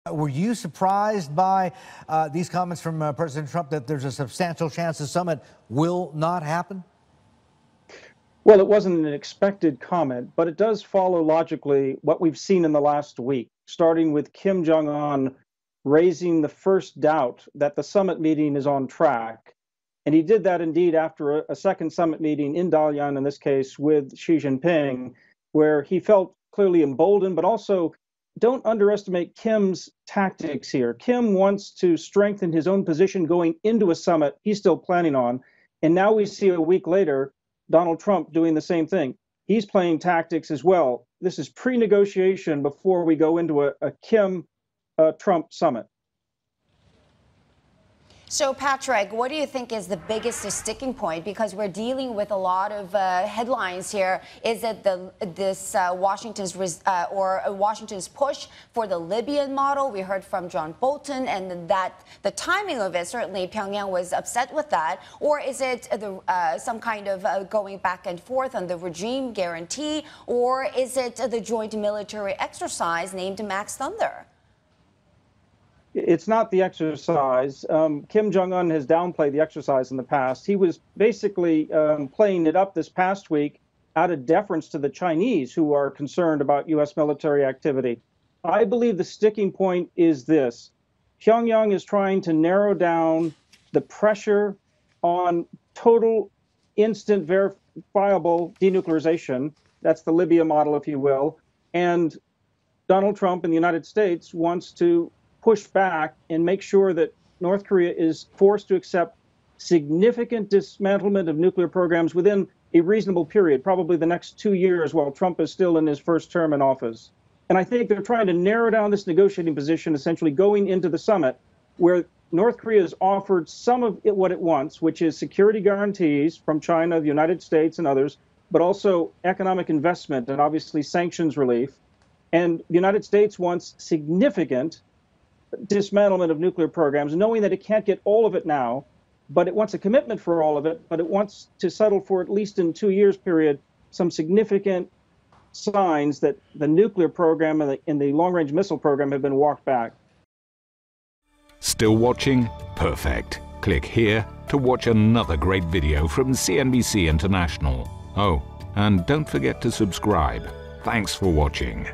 Were you surprised by these comments from President Trump that there's a substantial chance the summit will not happen? Well, it wasn't an expected comment, but it does follow logically what we've seen in the last week, starting with Kim Jong Un raising the first doubt that the summit meeting is on track. And he did that indeed after a second summit meeting in Dalian, in this case, with Xi Jinping, where he felt clearly emboldened, but also don't underestimate Kim's tactics here. Kim wants to strengthen his own position going into a summit he's still planning on. And now we see a week later, Donald Trump doing the same thing. He's playing tactics as well. This is pre-negotiation before we go into a Kim-Trump summit. So, Patrick, what do you think is the biggest sticking point? Because we're dealing with a lot of headlines here. Is it Washington's push for the Libyan model? We heard from John Bolton, and that the timing of it, certainly Pyongyang was upset with that. Or is it some kind of going back and forth on the regime guarantee? Or is it the joint military exercise named Max Thunder? It's not the exercise. Kim Jong Un has downplayed the exercise in the past. He was basically playing it up this past week out of deference to the Chinese, who are concerned about U.S. military activity. I believe the sticking point is this. Pyongyang is trying to narrow down the pressure on total, instant, verifiable denuclearization. That's the Libya model, if you will. And Donald Trump in the United States wants to push back and make sure that North Korea is forced to accept significant dismantlement of nuclear programs within a reasonable period, probably the next 2 years while Trump is still in his first term in office. And I think they're trying to narrow down this negotiating position, essentially going into the summit where North Korea has offered some of what it wants, which is security guarantees from China, the United States, and others, but also economic investment and obviously sanctions relief. And the United States wants significant dismantlement of nuclear programs, knowing that it can't get all of it now, but it wants a commitment for all of it, but it wants to settle for, at least in 2 years period, some significant signs that the nuclear program and the long-range missile program have been walked back. Still watching? Perfect. Click here to watch another great video from CNBC International. Oh, and don't forget to subscribe. Thanks for watching.